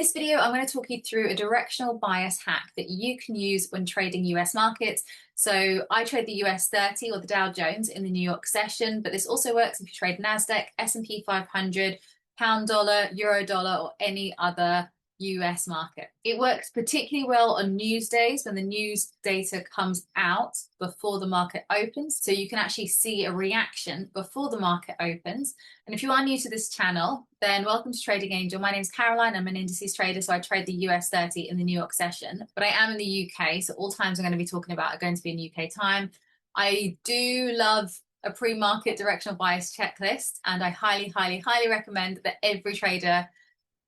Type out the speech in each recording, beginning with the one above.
this video, I'm going to talk you through a directional bias hack that you can use when trading US markets. So I trade the US 30 or the Dow Jones in the New York session, but this also works if you trade Nasdaq, S&P 500, pound dollar, euro dollar, or any other US market. It works particularly well on news days when the news data comes out before the market opens. So you can actually see a reaction before the market opens. And if you are new to this channel, then welcome to Trading Angel. My name is Caroline. I'm an indices trader, so I trade the US 30 in the New York session. But I am in the UK, so all times I'm going to be talking about are going to be in UK time. I do love a pre-market directional bias checklist, and I highly recommend that every trader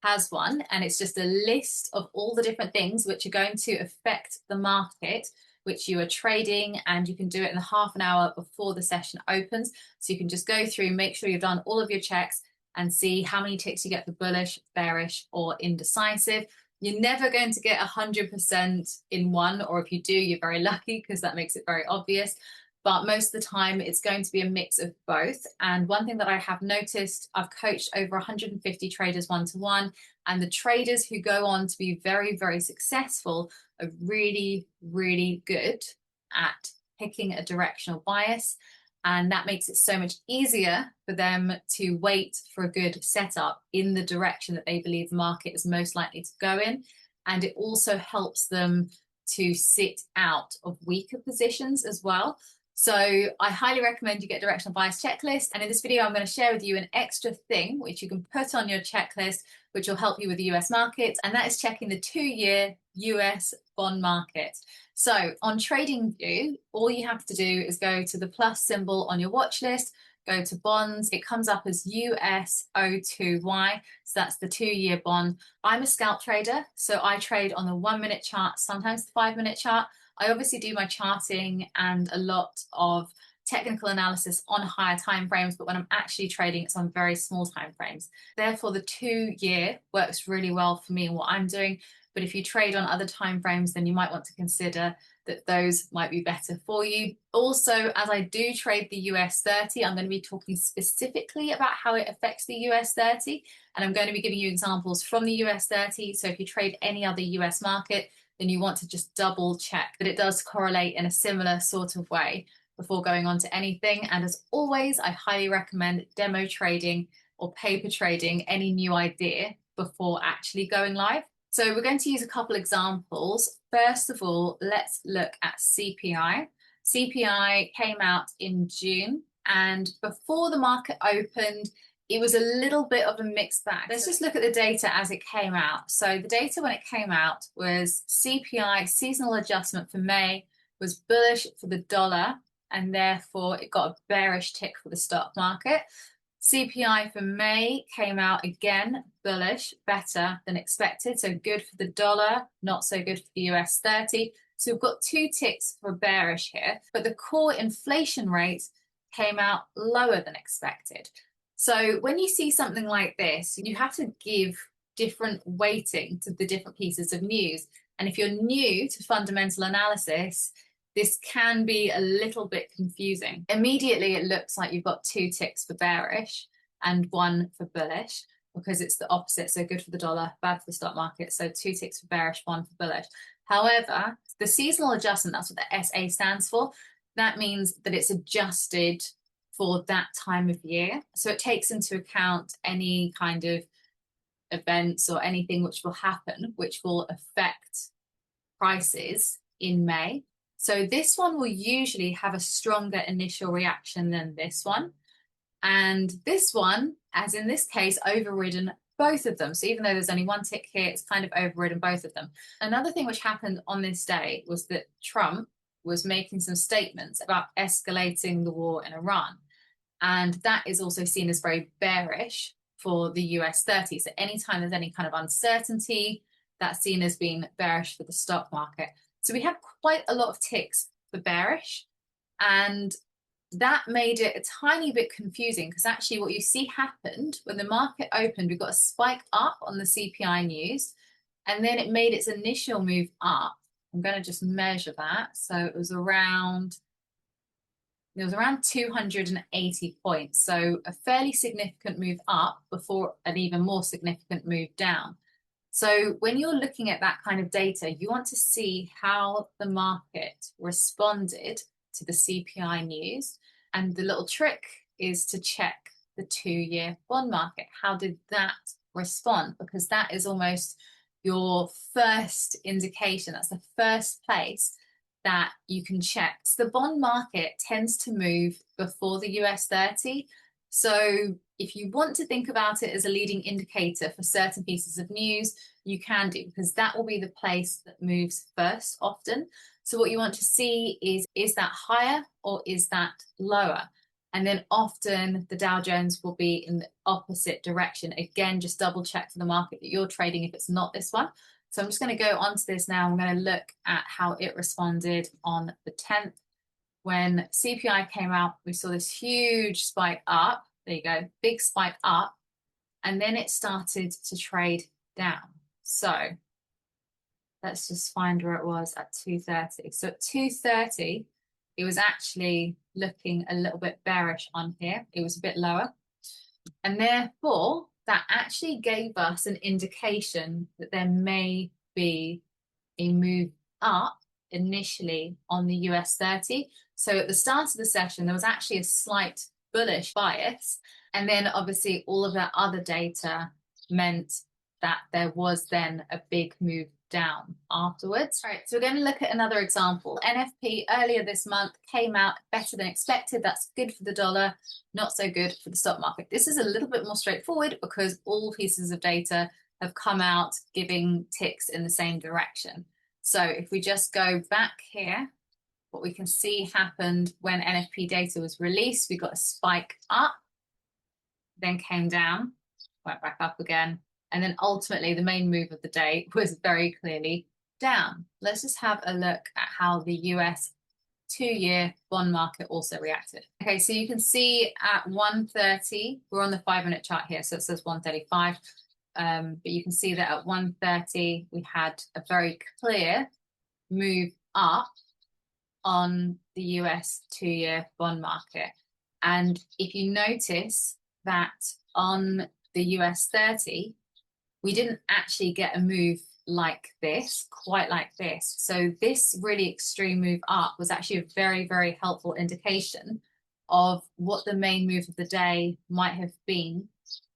has one, and it's just a list of all the different things which are going to affect the market which you are trading, and you can do it in the half an hour before the session opens. So you can just go through, make sure you've done all of your checks and see how many ticks you get for bullish, bearish, or indecisive. You're never going to get 100% in one, or if you do, you're very lucky because that makes it very obvious. But most of the time, it's going to be a mix of both. And one thing that I have noticed, I've coached over 150 traders one-to-one, and the traders who go on to be very successful are really good at picking a directional bias. And that makes it so much easier for them to wait for a good setup in the direction that they believe the market is most likely to go in. And it also helps them to sit out of weaker positions as well. So I highly recommend you get a directional bias checklist. And in this video, I'm going to share with you an extra thing which you can put on your checklist, which will help you with the US market. And that is checking the 2-year US bond market. So on TradingView, all you have to do is go to the plus symbol on your watch list, go to bonds. It comes up as US2Y. So that's the 2-year bond. I'm a scalp trader, so I trade on the 1-minute chart, sometimes the 5-minute chart. I obviously do my charting and a lot of technical analysis on higher time frames, but when I'm actually trading, it's on very small time frames. Therefore, the 2-year works really well for me and what I'm doing. But if you trade on other time frames, then you might want to consider that those might be better for you. Also, as I do trade the US 30, I'm going to be talking specifically about how it affects the US 30. And I'm going to be giving you examples from the US 30. So if you trade any other US market, then you want to just double check that it does correlate in a similar sort of way before going on to anything. And as always, I highly recommend demo trading or paper trading any new idea before actually going live. So we're going to use a couple examples. First of all, let's look at CPI. CPI came out in June, and before the market opened, it was a little bit of a mixed bag. Let's just look at the data as it came out. So the data when it came out was CPI seasonal adjustment for May was bullish for the dollar, and therefore it got a bearish tick for the stock market. CPI for May came out again bullish, better than expected. So good for the dollar, not so good for the US 30. So we've got 2 ticks for bearish here, but the core inflation rate came out lower than expected. So when you see something like this, you have to give different weighting to the different pieces of news. And if you're new to fundamental analysis, this can be a little bit confusing. Immediately, it looks like you've got 2 ticks for bearish and 1 for bullish because it's the opposite. So good for the dollar, bad for the stock market. So 2 ticks for bearish, 1 for bullish. However, the seasonal adjustment, that's what the SA stands for. That means that it's adjusted for that time of year. So it takes into account any kind of events or anything which will happen, which will affect prices in May. So this one will usually have a stronger initial reaction than this one. And this one, as in this case, overridden both of them. So even though there's only 1 tick here, it's kind of overridden both of them. Another thing which happened on this day was that Trump was making some statements about escalating the war in Iran. And that is also seen as very bearish for the US 30. So anytime there's any kind of uncertainty, that's seen as being bearish for the stock market. So we have quite a lot of ticks for bearish, and that made it a tiny bit confusing because actually what you see happened when the market opened, we got a spike up on the CPI news, and then it made its initial move up. I'm going to just measure that. So it was around 280 points. So a fairly significant move up before an even more significant move down. So when you're looking at that kind of data, you want to see how the market responded to the CPI news. And the little trick is to check the 2-year bond market. How did that respond? Because that is almost your first indication. That's the first place that you can check. So the bond market tends to move before the US 30. So if you want to think about it as a leading indicator for certain pieces of news, you can do, because that will be the place that moves first often. So what you want to see is that higher or is that lower? And then often the Dow Jones will be in the opposite direction. Again, just double check for the market that you're trading if it's not this one. So I'm just going to go onto this now. I'm going to look at how it responded on the 10th. When CPI came out, we saw this huge spike up. There you go, big spike up. And then it started to trade down. So let's just find where it was at 2:30. So at 2:30, it was actually looking a little bit bearish on here. It was a bit lower. And therefore, that actually gave us an indication that there may be a move up initially on the US 30. So at the start of the session, there was actually a slight bullish bias. And then obviously all of that other data meant that there was then a big move down afterwards. All right, so we're going to look at another example. NFP earlier this month came out better than expected. That's good for the dollar, not so good for the stock market. This is a little bit more straightforward because all pieces of data have come out giving ticks in the same direction. So if we just go back here, what we can see happened when NFP data was released, we got a spike up, then came down, went back up again, and then ultimately the main move of the day was very clearly down. Let's just have a look at how the US 2-year bond market also reacted. Okay, so you can see at 1:30, we're on the 5-minute chart here, so it says 1:35. But you can see that at 1:30, we had a very clear move up on the US 2-year bond market. And if you notice that on the US 30, we didn't actually get a move like this, quite like this. So this really extreme move up was actually a very, very helpful indication of what the main move of the day might have been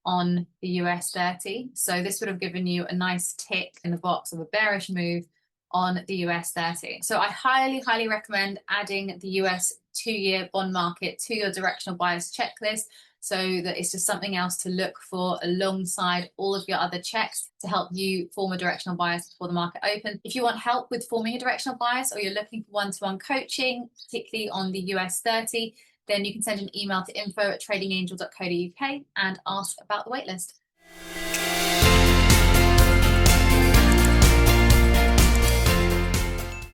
on the US 30. So this would have given you a nice tick in the box of a bearish move on the US 30. So I highly, highly recommend adding the US 2-year bond market to your directional bias checklist, so that it's just something else to look for alongside all of your other checks to help you form a directional bias before the market open. If you want help with forming a directional bias, or you're looking for one-to-one coaching, particularly on the US 30, then you can send an email to info@tradingangel.co.uk and ask about the waitlist.